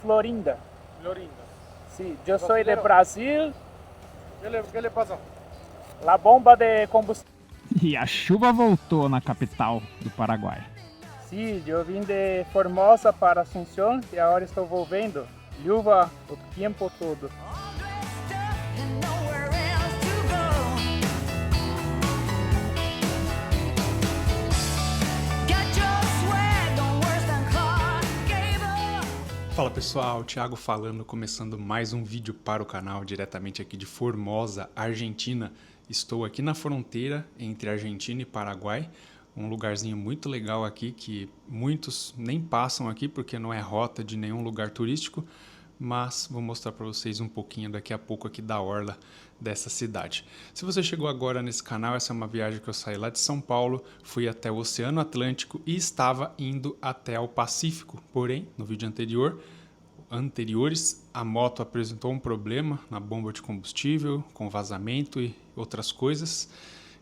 Florinda. Florinda. Sí, yo soy de Brasil. ¿Qué le pasa? La bomba de combustível. E a chuva voltou na capital do Paraguai. Sí, yo vim de Formosa para Asunción e agora estou volvendo. Chuva o tempo todo. Fala pessoal, Thiago falando, começando mais um vídeo para o canal, diretamente aqui de Formosa, Argentina. Estou aqui na fronteira entre Argentina e Paraguai, um lugarzinho muito legal aqui que muitos nem passam aqui porque não é rota de nenhum lugar turístico, mas vou mostrar para vocês um pouquinho daqui a pouco aqui da orla dessa cidade. Se você chegou agora nesse canal, essa é uma viagem que eu saí lá de São Paulo, fui até o Oceano Atlântico e estava indo até o Pacífico. Porém, no vídeo anteriores, a moto apresentou um problema na bomba de combustível, com vazamento e outras coisas.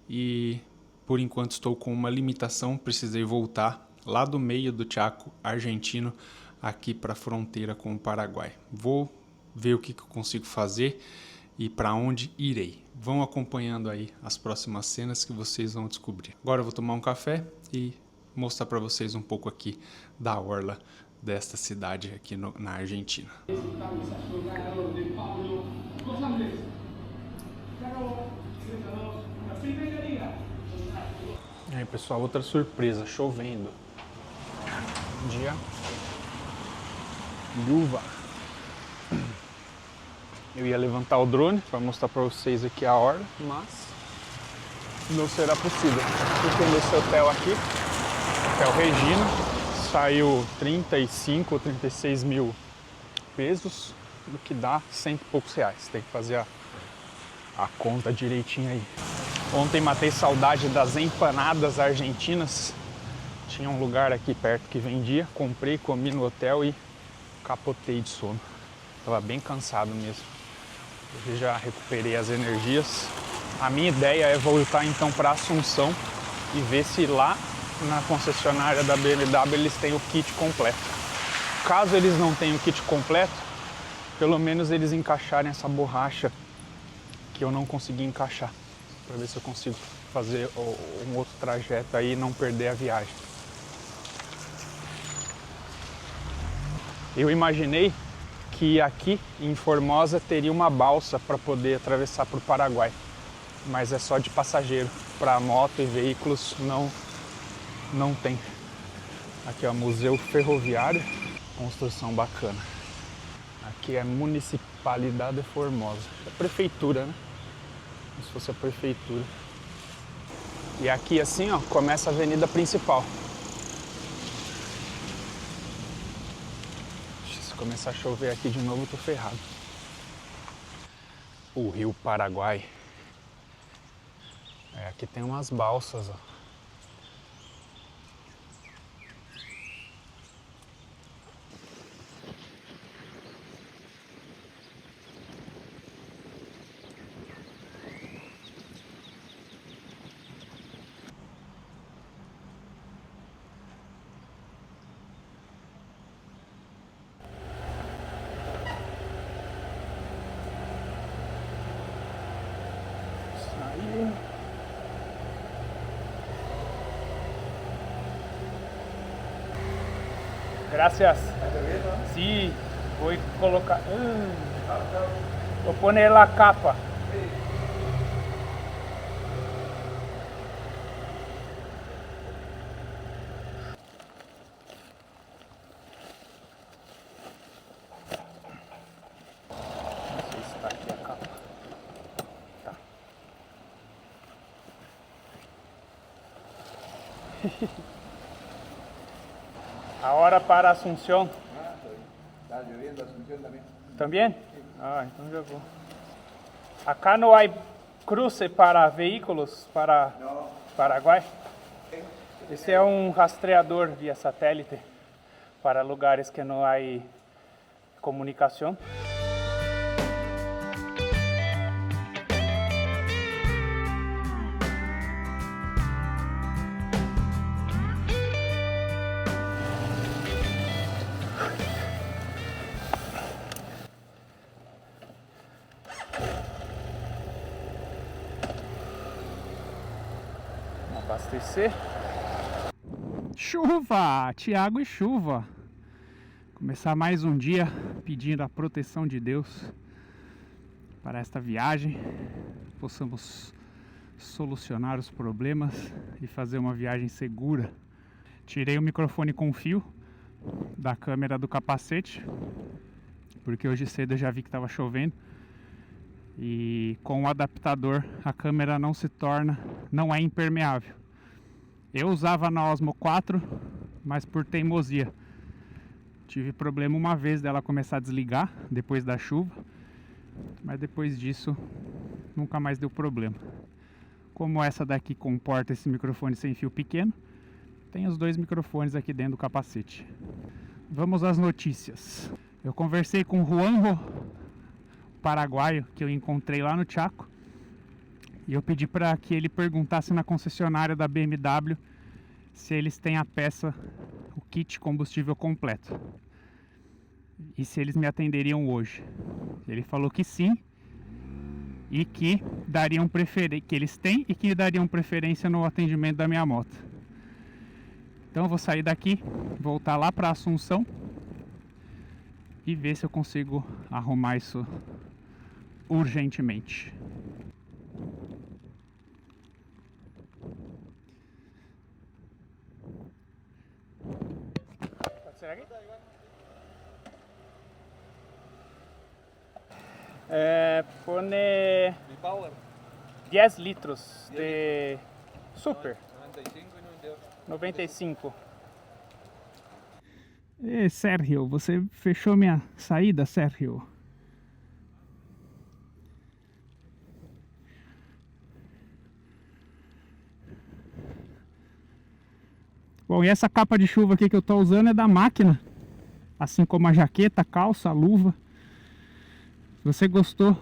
E por enquanto estou com uma limitação, precisei voltar lá do meio do Chaco argentino aqui para a fronteira com o Paraguai. Vou ver o que eu consigo fazer e para onde irei. Vão acompanhando aí as próximas cenas que vocês vão descobrir. Agora eu vou tomar um café e mostrar para vocês um pouco aqui da orla desta cidade aqui na Argentina. E aí pessoal, outra surpresa, chovendo. Dia chuva. Eu ia levantar o drone para mostrar para vocês aqui a orla, mas não será possível. Fiquei nesse hotel aqui, Hotel Regina, saiu 35 ou 36 mil pesos, o que dá cento e poucos reais. Tem que fazer a conta direitinho aí. Ontem matei saudade das empanadas argentinas. Tinha um lugar aqui perto que vendia, comprei, comi no hotel e capotei de sono. Tava bem cansado mesmo. Eu já recuperei as energias. A minha ideia é voltar então para Assunção e ver se lá na concessionária da BMW eles têm o kit completo. Caso eles não tenham o kit completo, pelo menos eles encaixarem essa borracha que eu não consegui encaixar, para ver se eu consigo fazer um outro trajeto aí e não perder a viagem. Eu imaginei que aqui em Formosa teria uma balsa para poder atravessar para o Paraguai, mas é só de passageiro, para moto e veículos não tem. Aqui é o Museu Ferroviário, construção bacana. Aqui é Municipalidade de Formosa, é prefeitura, né? Como se fosse a prefeitura. E aqui assim, ó, começa a avenida principal. Se começar a chover aqui de novo, eu tô ferrado. O Rio Paraguai. Aqui tem umas balsas, ó. Gracias. Sí, voy a colocar. Vou poner la capa. Não sei se está aqui a capa. Tá. Ahora para Asunción. Está lloviendo Asunción también. ¿También? Ah, então já vou. Acá não há cruce para veículos para Paraguai? Esse é um rastreador via satélite para lugares que não há comunicação. Abastecer. Chuva! Tiago e chuva. Começar mais um dia pedindo a proteção de Deus para esta viagem. Possamos solucionar os problemas e fazer uma viagem segura. Tirei o microfone com fio da câmera do capacete, porque hoje cedo eu já vi que estava chovendo. E com o adaptador a câmera não é impermeável. Eu usava na Osmo 4, mas por teimosia. Tive problema uma vez dela começar a desligar depois da chuva, mas depois disso nunca mais deu problema. Como essa daqui comporta esse microfone sem fio pequeno, tem os dois microfones aqui dentro do capacete. Vamos às notícias. Eu conversei com o Juanjo, paraguaio, que eu encontrei lá no Chaco, e eu pedi para que ele perguntasse na concessionária da BMW se eles têm a peça, o kit combustível completo, e se eles me atenderiam hoje. Ele falou que sim, e que que eles têm e que dariam preferência no atendimento da minha moto. Então eu vou sair daqui, voltar lá para Assunção e ver se eu consigo arrumar isso urgentemente. Pode ser aqui? Pone 10 litros de super. 95. Sérgio, você fechou minha saída, Sérgio? Bom, e essa capa de chuva aqui que eu tô usando é da máquina, assim como a jaqueta, a calça, a luva. Se você gostou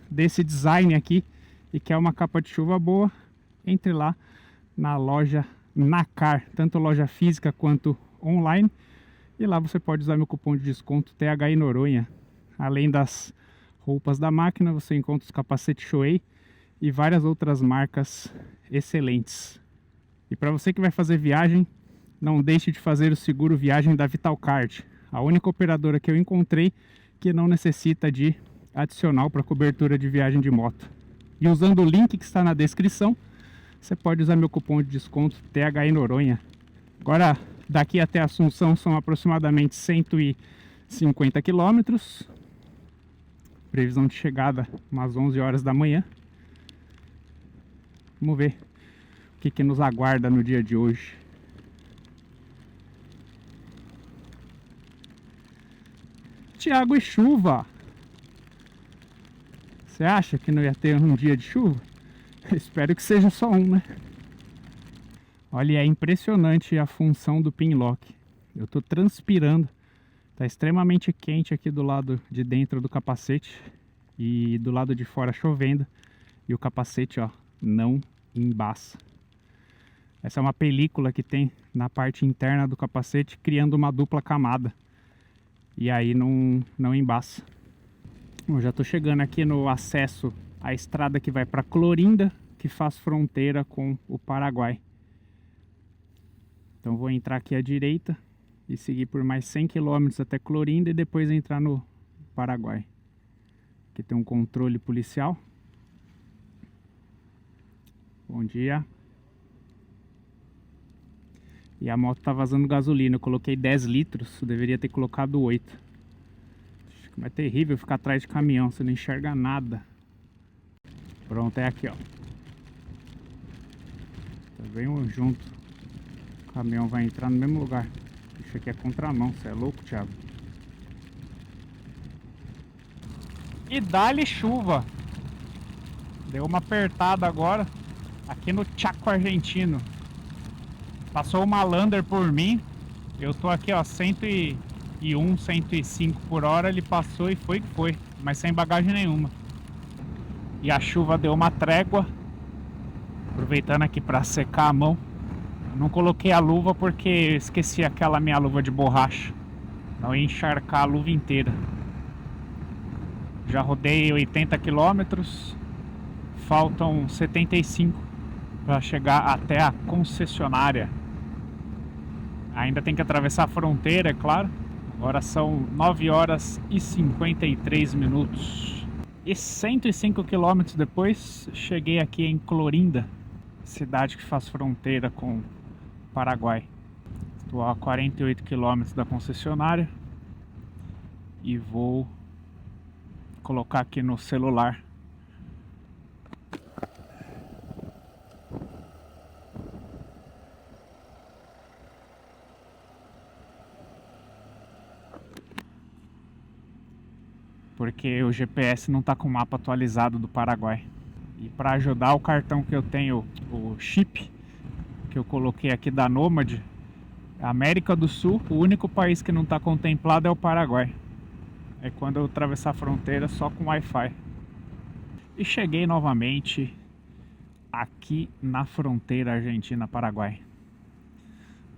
desse design aqui e quer uma capa de chuva boa, entre lá na loja Nacar, tanto loja física quanto online, e lá você pode usar meu cupom de desconto THI Noronha. Além das roupas da máquina, você encontra os capacetes Shoei e várias outras marcas excelentes. E para você que vai fazer viagem, não deixe de fazer o seguro viagem da Vitalcard, a única operadora que eu encontrei que não necessita de adicional para cobertura de viagem de moto. E usando o link que está na descrição, você pode usar meu cupom de desconto THI Noronha. Agora, daqui até Assunção são aproximadamente 150 quilômetros. Previsão de chegada umas 11 horas da manhã. Vamos ver o que nos aguarda no dia de hoje. Tiago e chuva. Você acha que não ia ter um dia de chuva? Espero que seja só um, né? Olha, é impressionante a função do Pinlock. Eu tô transpirando. Tá extremamente quente aqui do lado de dentro do capacete e do lado de fora chovendo. E o capacete, ó, não embaça. Essa é uma película que tem na parte interna do capacete, criando uma dupla camada. E aí não embaça. Bom, já tô chegando aqui no acesso à estrada que vai para Clorinda, que faz fronteira com o Paraguai. Então vou entrar aqui à direita e seguir por mais 100 km até Clorinda e depois entrar no Paraguai. Aqui tem um controle policial. Bom dia. E a moto tá vazando gasolina. Eu coloquei 10 litros, eu deveria ter colocado 8. Mas é terrível ficar atrás de caminhão, você não enxerga nada. Pronto, é aqui, ó. Tá bem junto. O caminhão vai entrar no mesmo lugar. Isso aqui é contramão, você é louco, Thiago? E dá-lhe chuva. Deu uma apertada agora aqui no Chaco argentino. Passou uma Lander por mim. Eu tô aqui, ó, 101, 105 por hora. Ele passou e foi que foi, mas sem bagagem nenhuma. E a chuva deu uma trégua. Aproveitando aqui para secar a mão. Não coloquei a luva porque esqueci aquela minha luva de borracha. Não ia encharcar a luva inteira. Já rodei 80 km. Faltam 75 para chegar até a concessionária. Ainda tem que atravessar a fronteira, é claro. Agora são 9 horas e 53 minutos. E 105 quilômetros depois, cheguei aqui em Clorinda, cidade que faz fronteira com o Paraguai. Estou a 48 quilômetros da concessionária e vou colocar aqui no celular. Porque o GPS não está com o mapa atualizado do Paraguai. E para ajudar, o cartão que eu tenho, o chip que eu coloquei aqui da Nomad, América do Sul, o único país que não está contemplado é o Paraguai. É quando eu atravessar a fronteira só com Wi-Fi. E cheguei novamente aqui na fronteira Argentina-Paraguai.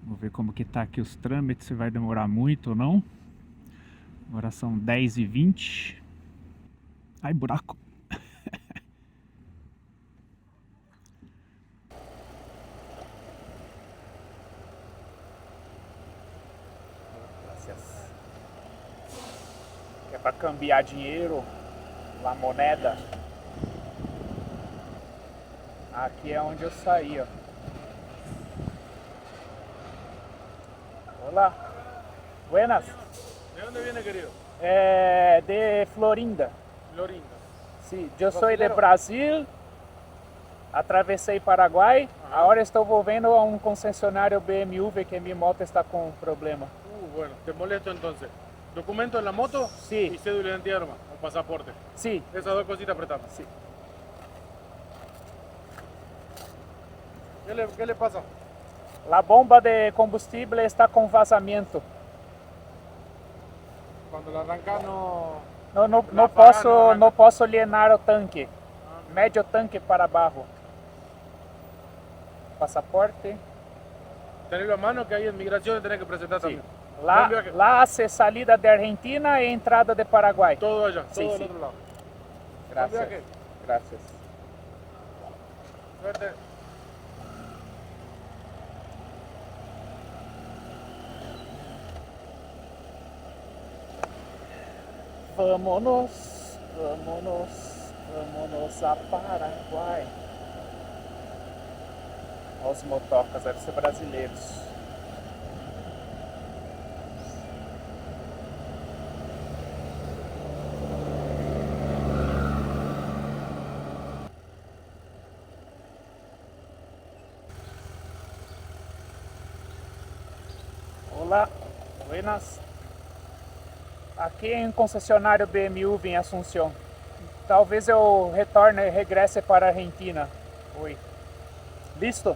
Vou ver como que tá aqui os trâmites, se vai demorar muito ou não. Agora são 10h20. Ai, buraco. Gracias. Que é para cambiar dinheiro, a moneda. Aqui é onde eu saí, ó. Olá. Buenas. ¿De dónde viene, querido? De Florinda. Florinda. Sí, yo soy de Brasil, atravessei Paraguai, agora estou volvendo a um concessionário BMW que minha moto está com problema. Bueno, te molesto entonces. ¿Documento en la moto? Sí. Y cédula de identidad nomás, o pasaporte. Sí, Esas dos cositas apretame. sí. ¿Qué le pasa? A bomba de combustível está com vazamento. Cuando la arrancas no... Não posso llenar o tanque. Médio tanque para abaixo. Passaporte. Tenerlo a mano que ahí en migración tenés que presentar Sí. también. Lá hace salida de Argentina e entrada de Paraguai. Todo allá, Sí, todo sí. del otro lado. Gracias. viaje. Gracias. Suerte. Vámonos, vámonos, vámonos a Paraguai. Olha os motocas, devem ser brasileiros. Olá, buenas. Aqui em concessionário BMW em Assunção. Talvez eu regresse para a Argentina. Oi. Listo?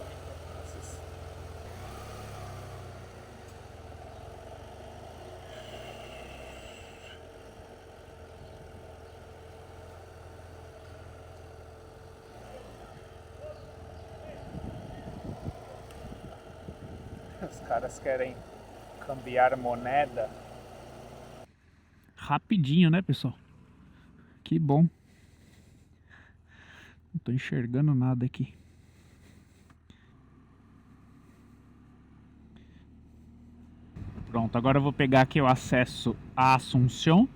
Os caras querem cambiar moneda. Rapidinho, né, pessoal? Que bom. Não tô enxergando nada aqui. Pronto, agora eu vou pegar aqui o acesso a Assunção.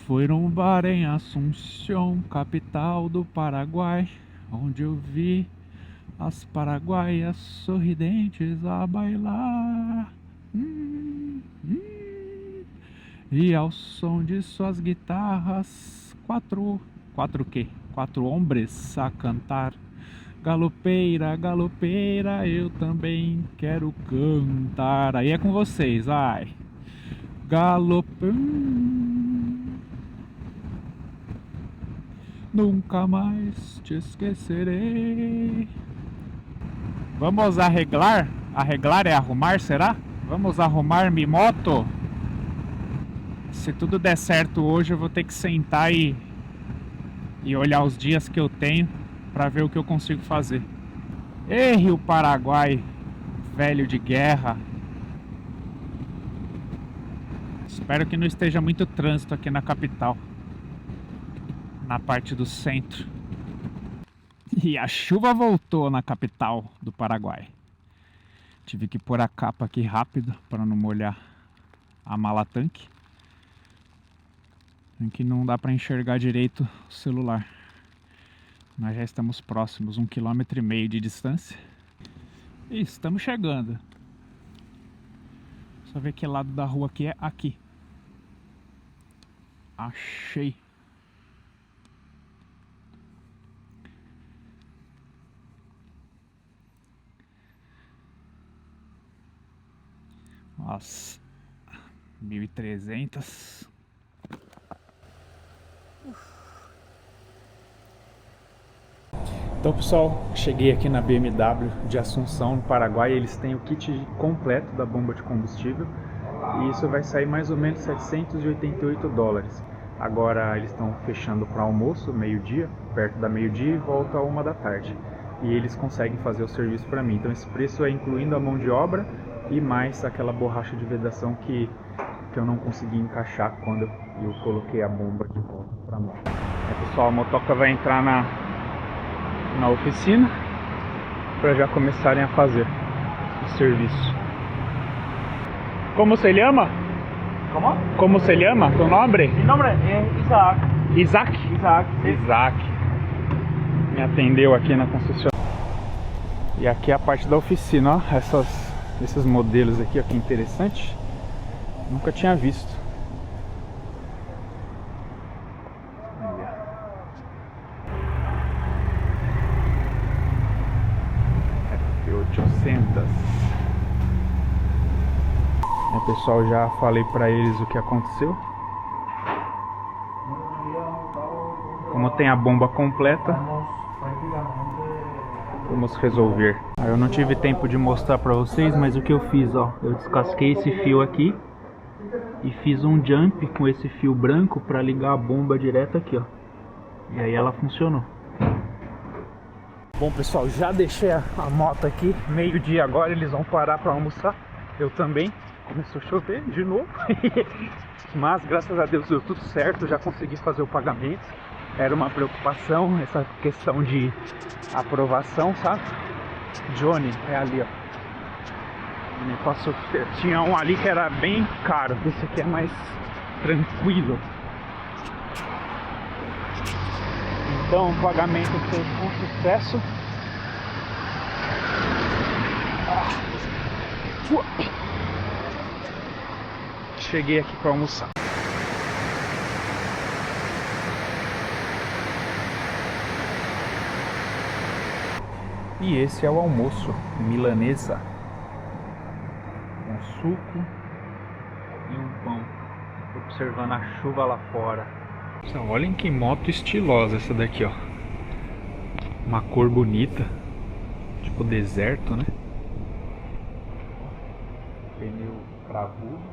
Fui num bar em Assunção, capital do Paraguai, onde eu vi as paraguaias sorridentes a bailar. E ao som de suas guitarras, quatro hombres a cantar. Galopeira, galopeira, eu também quero cantar. Aí é com vocês, vai. Galopão, nunca mais te esquecerei. Vamos arreglar? Arreglar é arrumar, será? Vamos arrumar minha moto? Se tudo der certo hoje, eu vou ter que sentar e olhar os dias que eu tenho para ver o que eu consigo fazer. Ei, Rio Paraguai, velho de guerra. Espero que não esteja muito trânsito aqui na capital, na parte do centro. E a chuva voltou na capital do Paraguai. Tive que pôr a capa aqui rápido para não molhar a mala tanque. Que não dá para enxergar direito o celular. Nós já estamos próximos, 1,5 km de distância. E estamos chegando. Só ver que lado da rua que é aqui. Achei. Nossa, 1.300. Então, pessoal, cheguei aqui na BMW de Assunção, no Paraguai. Eles têm o kit completo da bomba de combustível e isso vai sair mais ou menos $788. Agora eles estão fechando para almoço, meio-dia, perto da meio-dia, e volta a 1 da tarde. E eles conseguem fazer o serviço para mim. Então esse preço é incluindo a mão de obra e mais aquela borracha de vedação que eu não consegui encaixar quando eu coloquei a bomba de volta para mão. Pessoal, a motoca vai entrar na oficina para já começarem a fazer o serviço. Como se chama? Como? Como se chama? Tu nome? Mi nombre es Isaac. Isaac? Isaac. Isaac. Me atendeu aqui na concessionária. E aqui é a parte da oficina, ó. Esses modelos aqui, ó, que interessante. Nunca tinha visto. F800. Pessoal, já falei pra eles o que aconteceu. Como tem a bomba completa, vamos resolver. Eu não tive tempo de mostrar pra vocês, mas o que eu fiz, ó, eu descasquei esse fio aqui e fiz um jump com esse fio branco pra ligar a bomba direto aqui, ó. E aí ela funcionou. Bom, pessoal, já deixei a moto aqui, meio-dia agora, eles vão parar pra almoçar. Eu também. Começou a chover de novo. Mas graças a Deus deu tudo certo, já consegui fazer o pagamento. Era uma preocupação essa questão de aprovação, sabe? Johnny é ali, ó. Me passou, tinha um ali que era bem caro, esse aqui é mais tranquilo. Então o pagamento fez com sucesso. Cheguei aqui para almoçar. E esse é o almoço, milanesa, com suco e um pão. Observando a chuva lá fora. Então, olhem que moto estilosa essa daqui, ó. Uma cor bonita, tipo deserto, né? Pneu cravudo.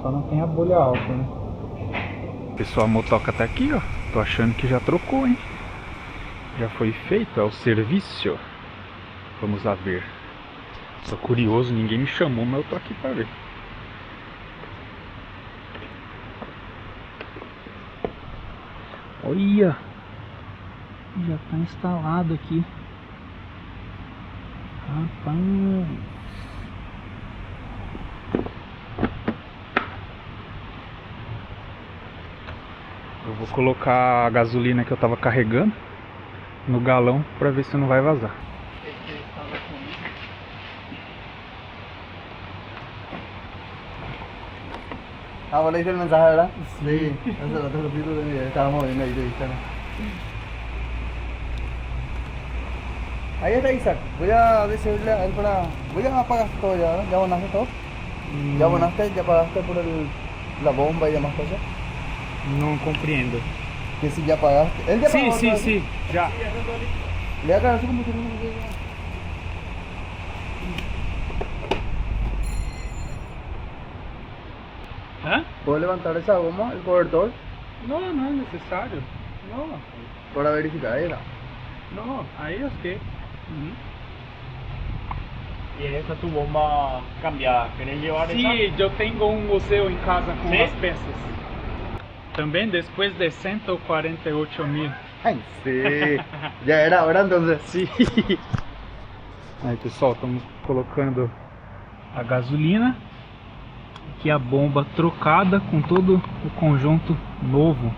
Só não tem a bolha alta, né? Pessoal, a motoca tá aqui, ó. Tô achando que já trocou, hein? Já foi feito, é o serviço. Vamos lá ver. Tô curioso, ninguém me chamou, mas eu tô aqui pra ver. Olha! Já tá instalado aqui. Rapaz! Eu vou colocar a gasolina que eu tava carregando no galão pra ver se não vai vazar. Ah, ¿le hice el mensaje, verdad? Sí, hace rato repito de mí, estábamos viendo ahí de Instagram. Ahí está Isaac, voy a decirle a él para... Voy a apagar todo ya, ¿no? ¿Ya abonaste todo? ¿Ya abonaste? ¿Ya pagaste por la bomba y demás cosas? Não compreendo. Que si ya pagaste... ¿Él ya pagó? Sim, já. Le voy a cargar su combustible. Hã? ¿Puedo levantar esa goma, el cobertor, Não, não é necessário. Não, para verificar? não. Aí eu sei. Y esa es tu bomba cambiada. ¿Querés llevar esa? Sí, yo tengo un museo en casa con ¿Sí? las peças. Também después de 148.000. Ay, sí. Ya era hora entonces. Sim. Aí pessoal, estamos colocando a gasolina. Aqui a bomba trocada com todo o conjunto novo.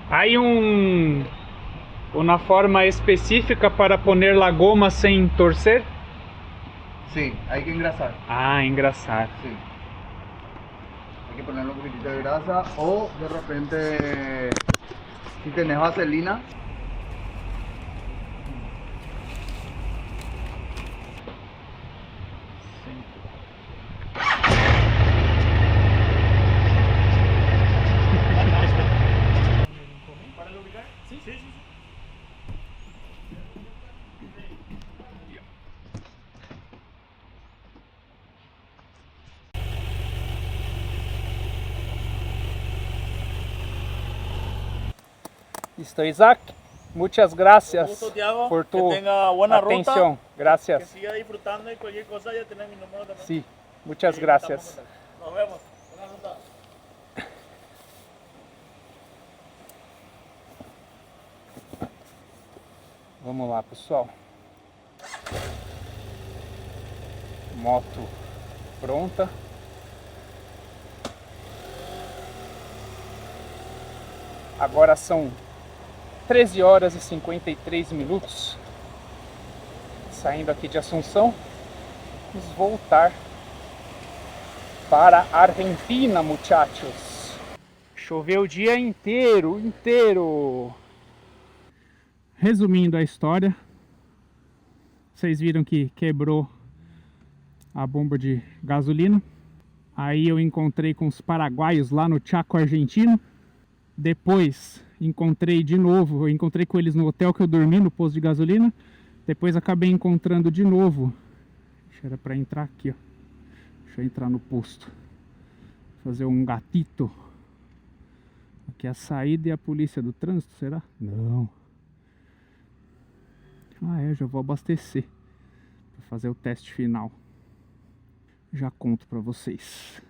Hay una forma específica para poner la goma sem torcer? Sí, hay que engrasar. Ah, engrasar. Sí. Hay que ponerle un poquitito de grasa o de repente si tenés vaselina. ¿Para lubricar? Sí, sí, sí. Listo, Isaac. Muchas gracias Gusto, Thiago. por tu Que tenga buena atención. ruta. Que Gracias. siga disfrutando y cualquier cosa ya tenés mi número también. Sí, muchas Y gracias. estamos en contacto. Nos vemos. Buena ruta. Vamos lá, pessoal. Moto pronta. Agora são 13 horas e 53 minutos. Saindo aqui de Assunção, vamos voltar para a Argentina, muchachos. Choveu o dia inteiro. Resumindo a história, vocês viram que quebrou a bomba de gasolina. Aí eu encontrei com os paraguaios lá no Chaco argentino. Depois encontrei de novo, eu encontrei com eles no hotel que eu dormi, no posto de gasolina. Depois acabei encontrando de novo. Era para entrar aqui, ó. Deixa eu entrar no posto. Fazer um gatito. Aqui é a saída e a polícia do trânsito, será? Não. Ah, é, já vou abastecer para fazer o teste final. Já conto para vocês.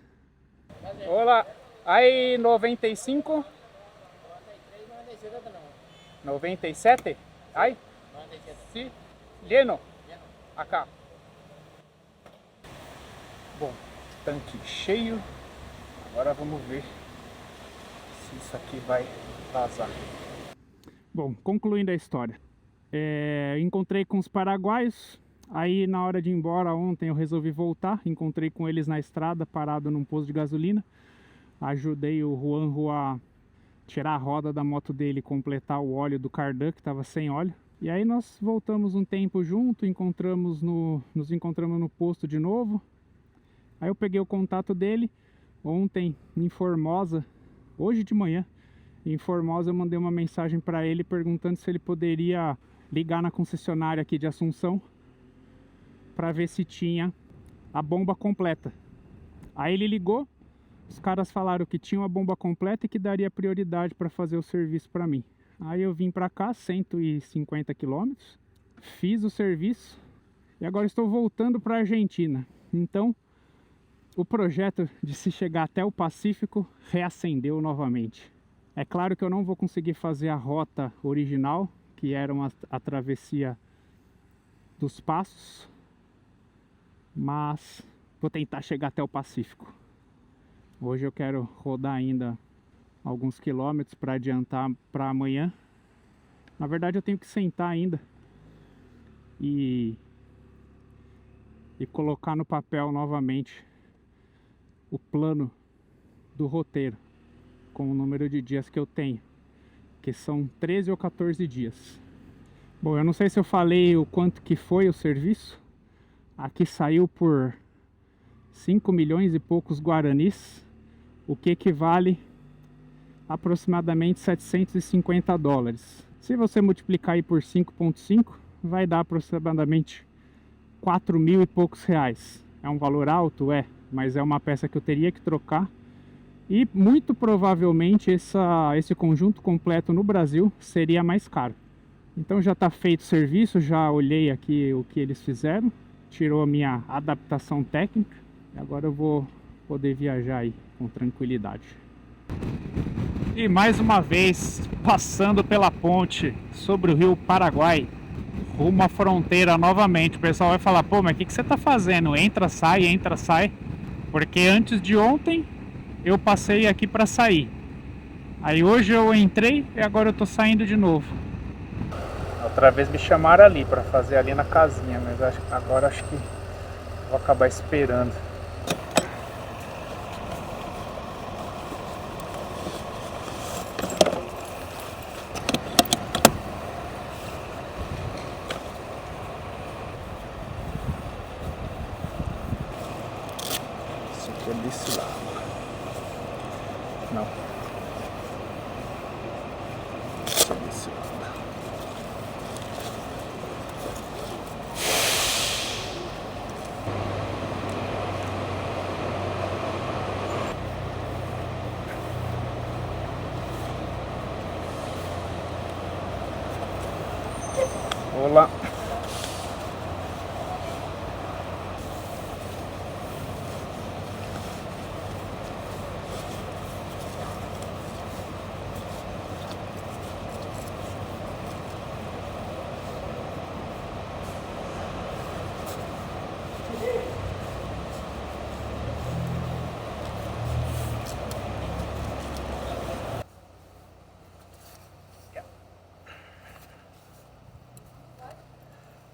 Olá, aí 95? 97? Aí? 97. Sim. Lleno? Acá. Bom, tanque cheio. Agora vamos ver se isso aqui vai vazar. Bom, concluindo a história. Encontrei com os paraguaios. Aí na hora de ir embora ontem eu resolvi voltar. Encontrei com eles na estrada, parado num posto de gasolina. Ajudei o Juanjo a tirar a roda da moto dele e completar o óleo do cardan, que estava sem óleo. E aí nós voltamos um tempo junto, nos encontramos no posto de novo. Aí eu peguei o contato dele ontem em Formosa, hoje de manhã. Em Formosa eu mandei uma mensagem para ele perguntando se ele poderia ligar na concessionária aqui de Assunção para ver se tinha a bomba completa. Aí ele ligou, os caras falaram que tinha uma bomba completa e que daria prioridade para fazer o serviço para mim. Aí eu vim para cá, 150 quilômetros, fiz o serviço e agora estou voltando para a Argentina. Então o projeto de se chegar até o Pacífico reacendeu novamente. É claro que eu não vou conseguir fazer a rota original, que era a travessia dos Passos, mas vou tentar chegar até o Pacífico. Hoje eu quero rodar ainda alguns quilômetros para adiantar para amanhã. Na verdade eu tenho que sentar ainda e colocar no papel novamente o plano do roteiro com o número de dias que eu tenho, que são 13 ou 14 dias. Bom, eu não sei se eu falei o quanto que foi o serviço. Aqui saiu por 5 milhões e poucos guaranis, o que equivale a aproximadamente 750 dólares. Se você multiplicar aí por 5,5, vai dar aproximadamente 4 mil e poucos reais. É um valor alto? É, mas é uma peça que eu teria que trocar. E muito provavelmente esse conjunto completo no Brasil seria mais caro. Então já está feito o serviço, já olhei aqui o que eles fizeram, tirou a minha adaptação técnica, e agora eu vou poder viajar aí com tranquilidade. E mais uma vez, passando pela ponte sobre o rio Paraguai, rumo à fronteira novamente. O pessoal vai falar, pô, mas o que você está fazendo? Entra, sai, porque antes de ontem eu passei aqui para sair. Aí hoje eu entrei e agora eu tô saindo de novo. Outra vez me chamaram ali para fazer ali na casinha, mas agora acho que vou acabar esperando. Isso aqui é desse lado. Não. Isso é desse lado. Olá.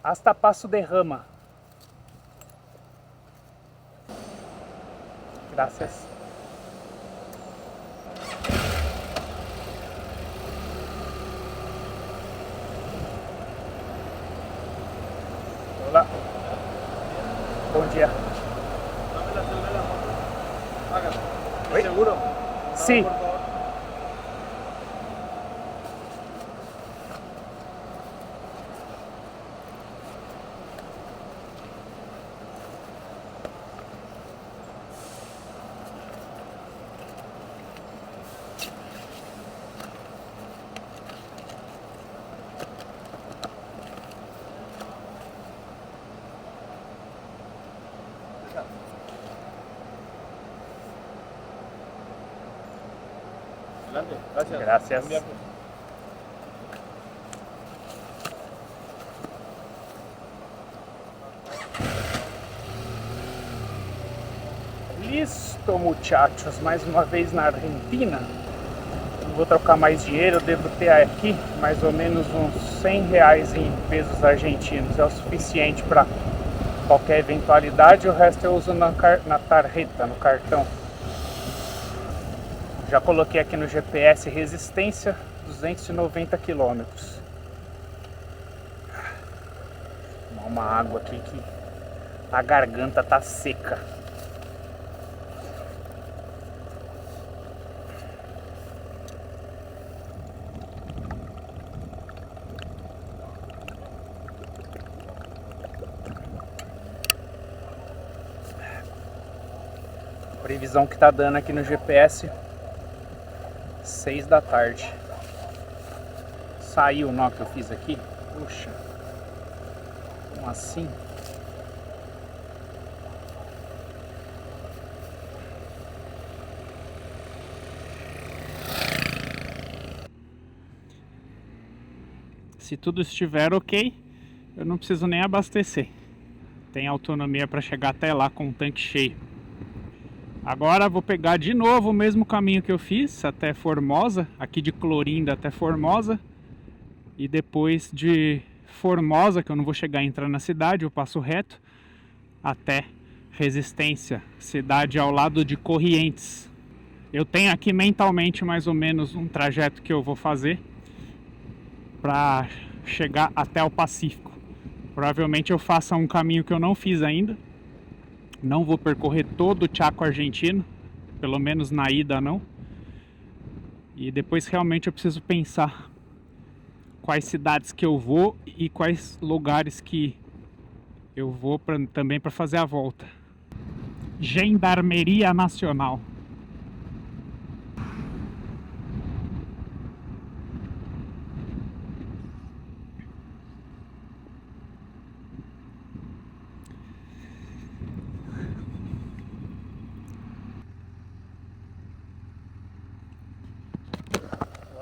Hasta Paso de Rama. Gracias. Olá. Bom dia. Dame la celular de la moto. Hágalo. Oi? ¿Seguro? Sí. Por favor. Adelante. Gracias. Gracias. Buen viaje. Listo, muchachos. Mais uma vez na Argentina. Não vou trocar mais dinheiro. Eu devo ter aqui mais ou menos uns 100 reais em pesos argentinos. É o suficiente para qualquer eventualidade. O resto eu uso na tarjeta, no cartão. Já coloquei aqui no GPS resistência 290 km. Tomar uma água aqui que a garganta tá seca. Previsão que tá dando aqui no GPS 6 da tarde. Saiu o nó que eu fiz aqui. Puxa. Como assim? Se tudo estiver ok, eu não preciso nem abastecer. Tem autonomia para chegar até lá com o tanque cheio. Agora vou pegar de novo o mesmo caminho que eu fiz até Formosa, aqui de Clorinda até Formosa, e depois de Formosa, que eu não vou chegar a entrar na cidade, eu passo reto até Resistência, cidade ao lado de Corrientes. Eu tenho aqui mentalmente mais ou menos um trajeto que eu vou fazer para chegar até o Pacífico. Provavelmente eu faça um caminho que eu não fiz ainda. Não vou percorrer todo o Chaco argentino, pelo menos na ida não. E depois realmente eu preciso pensar quais cidades que eu vou e quais lugares que eu vou também para fazer a volta. Gendarmeria Nacional.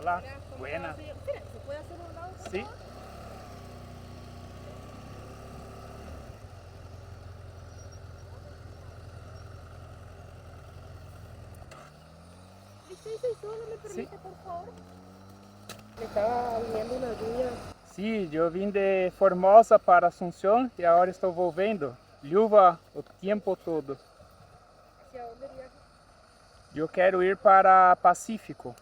Hola, buena. ¿Se puede hacer un lado? Sí. Sí, solo me permite, Sí. por favor. Me estaba viniendo una lluvia. Sim, eu vim de Formosa para Assunção e agora estou voltando. Chuva o tempo todo. ¿Hacia dónde iría? Eu quero ir para Pacífico.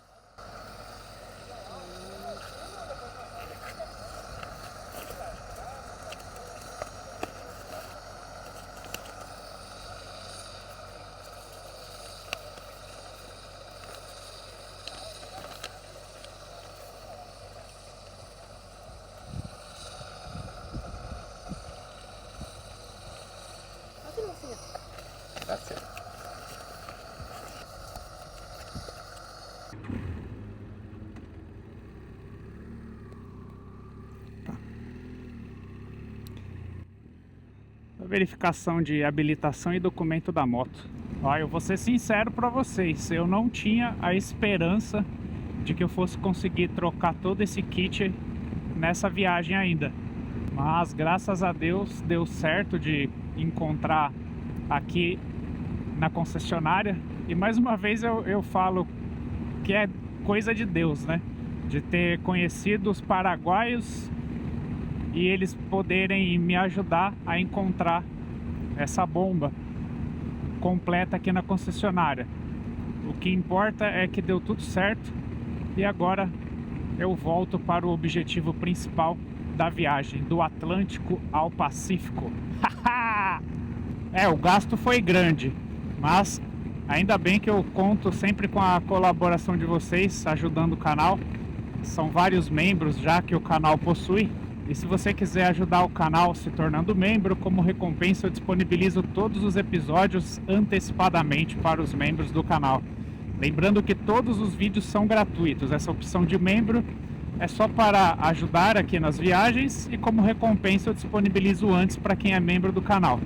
Hacia la ciudad. Tá certo. A verificação de habilitação e documento da moto. Ó, eu vou ser sincero para vocês, eu não tinha a esperança de que eu fosse conseguir trocar todo esse kit nessa viagem ainda. Mas graças a Deus deu certo de encontrar aqui na concessionária. E mais uma vez eu falo que é coisa de Deus, né? De ter conhecido os paraguaios e eles poderem me ajudar a encontrar essa bomba completa aqui na concessionária. O que importa é que deu tudo certo e agora eu volto para o objetivo principal da viagem, do Atlântico ao Pacífico. O gasto foi grande, mas ainda bem que eu conto sempre com a colaboração de vocês ajudando o canal. São vários membros já que o canal possui. E se você quiser ajudar o canal se tornando membro, como recompensa eu disponibilizo todos os episódios antecipadamente para os membros do canal. Lembrando que todos os vídeos são gratuitos, essa opção de membro é só para ajudar aqui nas viagens e como recompensa eu disponibilizo antes para quem é membro do canal.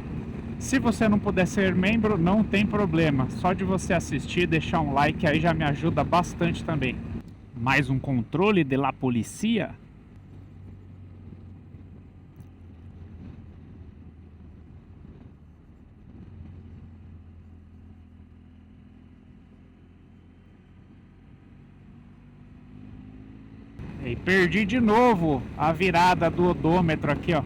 Se você não puder ser membro, não tem problema, só de você assistir e deixar um like aí já me ajuda bastante também. Mais um controle de la polícia. E perdi de novo a virada do odômetro aqui, ó.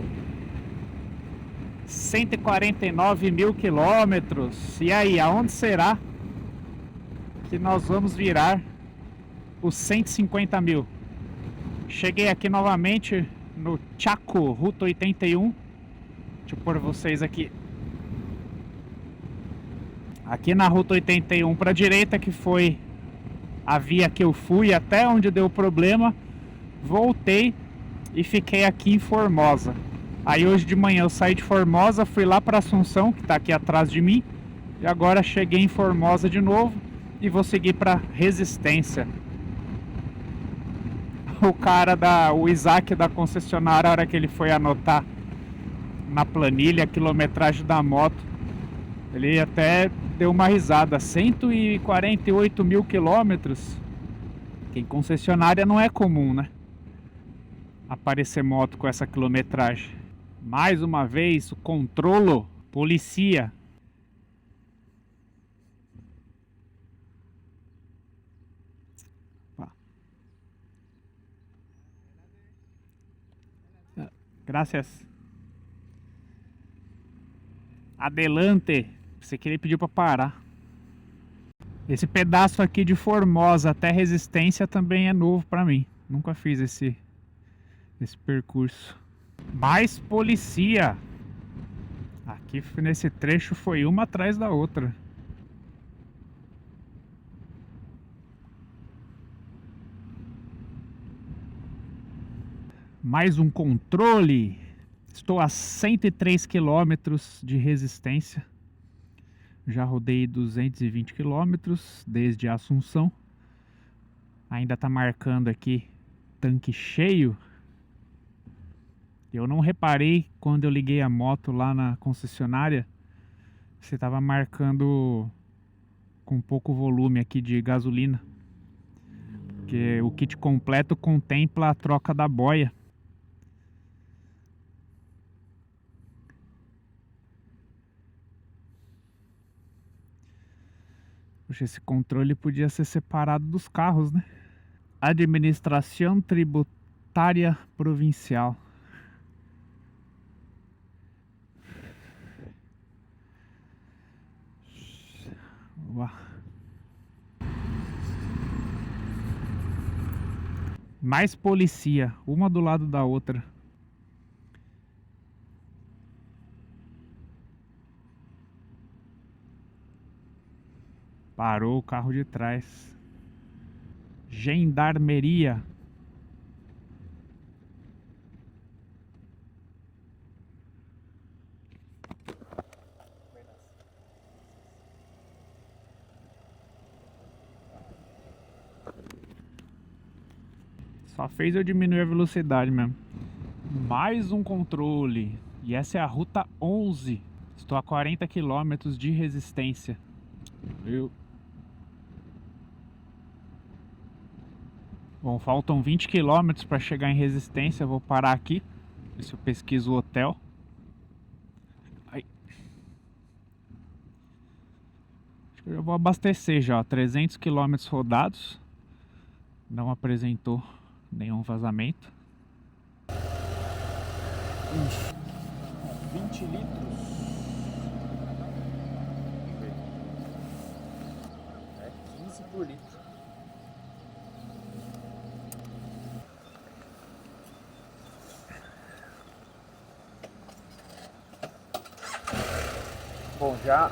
149 mil quilômetros. E aí, aonde será que nós vamos virar os 150 mil? Cheguei aqui novamente no Chaco, Ruta 81. Deixa eu pôr vocês aqui. Aqui na Ruta 81 para a direita, que foi a via que eu fui até onde deu problema. Voltei e fiquei aqui em Formosa. Aí hoje de manhã eu saí de Formosa, fui lá para Assunção, que está aqui atrás de mim. E agora cheguei em Formosa de novo e vou seguir para Resistência. O Isaac da concessionária, a hora que ele foi anotar na planilha a quilometragem da moto, ele até deu uma risada. 148 mil quilômetros. Que em concessionária não é comum, né? Aparecer moto com essa quilometragem. Mais uma vez o controlo polícia. Gracias. Adelante. Você queria pedir para parar. Esse pedaço aqui de Formosa até Resistência também é novo para mim. Nunca fiz esse percurso. Mais polícia. Aqui nesse trecho foi uma atrás da outra. Mais um controle. Estou a 103 quilômetros de Resistência. Já rodei 220 quilômetros desde Assunção. Ainda está marcando aqui tanque cheio. Eu não reparei quando eu liguei a moto lá na concessionária se estava marcando com pouco volume aqui de gasolina. porque o kit completo contempla a troca da boia. Poxa, esse controle podia ser separado dos carros, né? Administração Tributária Provincial. Uau. Mais policia, uma do lado da outra. Parou o carro de trás. Gendarmeria. Só fez eu diminuir a velocidade mesmo. Mais um controle. E essa é a Ruta 11. Estou a 40 km de resistência. Bom, faltam 20 km para chegar em Resistência. Eu vou parar aqui, ver se eu pesquiso o hotel. Ai. Acho que eu já vou abastecer já, 300 km rodados. Não apresentou nenhum vazamento. 20 litros. É 15 por litro. Bom, já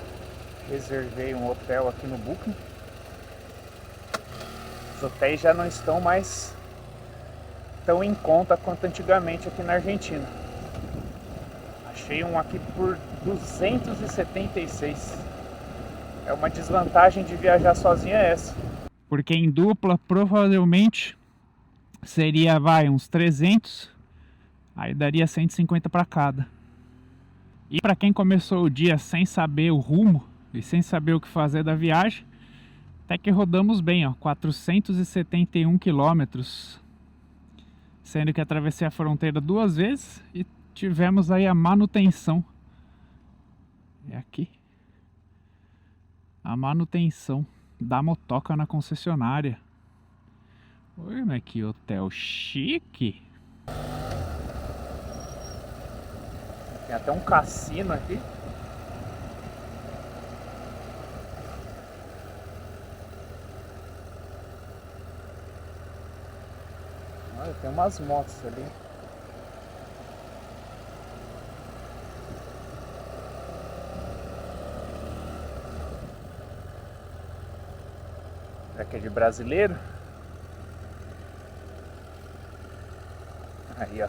reservei um hotel aqui no Booking. Os hotéis já não estão mais tão em conta quanto antigamente aqui na Argentina. Achei um aqui por 276. É uma desvantagem de viajar sozinha essa. Porque em dupla provavelmente seria, uns 300. Aí daria 150 para cada. E para quem começou o dia sem saber o rumo e sem saber o que fazer da viagem, até que rodamos bem, 471 quilômetros. Sendo que atravessei a fronteira 2 vezes e tivemos aí a manutenção. É aqui. A manutenção da motoca na concessionária. Oi, mas que hotel chique. Tem até um cassino aqui. Olha, tem umas motos ali. Será que é de brasileiro? Aí, ó.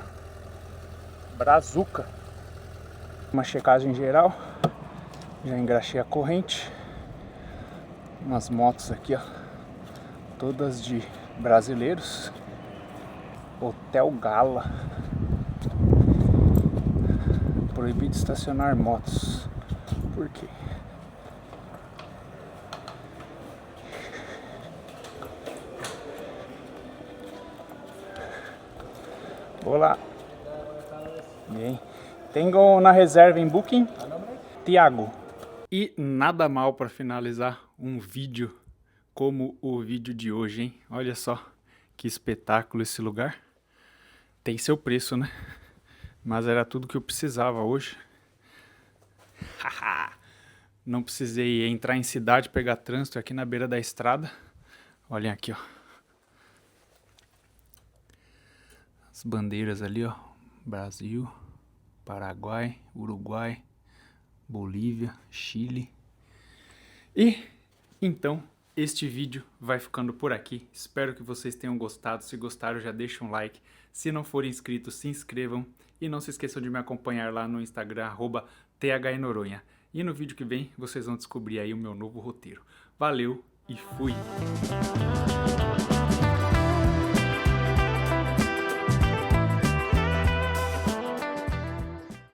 Brazuca. Uma checagem geral. Já engraxei a corrente. Umas motos aqui, ó. Todas de brasileiros. Hotel Gala. Proibido estacionar motos. Por quê? Olá. Bem. Tenho na reserva em Booking, Tiago. E nada mal para finalizar um vídeo como o vídeo de hoje, hein? Olha só que espetáculo esse lugar. Tem seu preço, né? Mas era tudo que eu precisava hoje. Não precisei entrar em cidade, pegar trânsito aqui na beira da estrada. Olhem aqui, ó. As bandeiras ali, ó. Brasil, Paraguai, Uruguai, Bolívia, Chile. E então este vídeo vai ficando por aqui. Espero que vocês tenham gostado. Se gostaram, já deixa um like. Se não forem inscritos, se inscrevam. E não se esqueçam de me acompanhar lá no Instagram, @THNoronha. E no vídeo que vem, vocês vão descobrir aí o meu novo roteiro. Valeu e fui!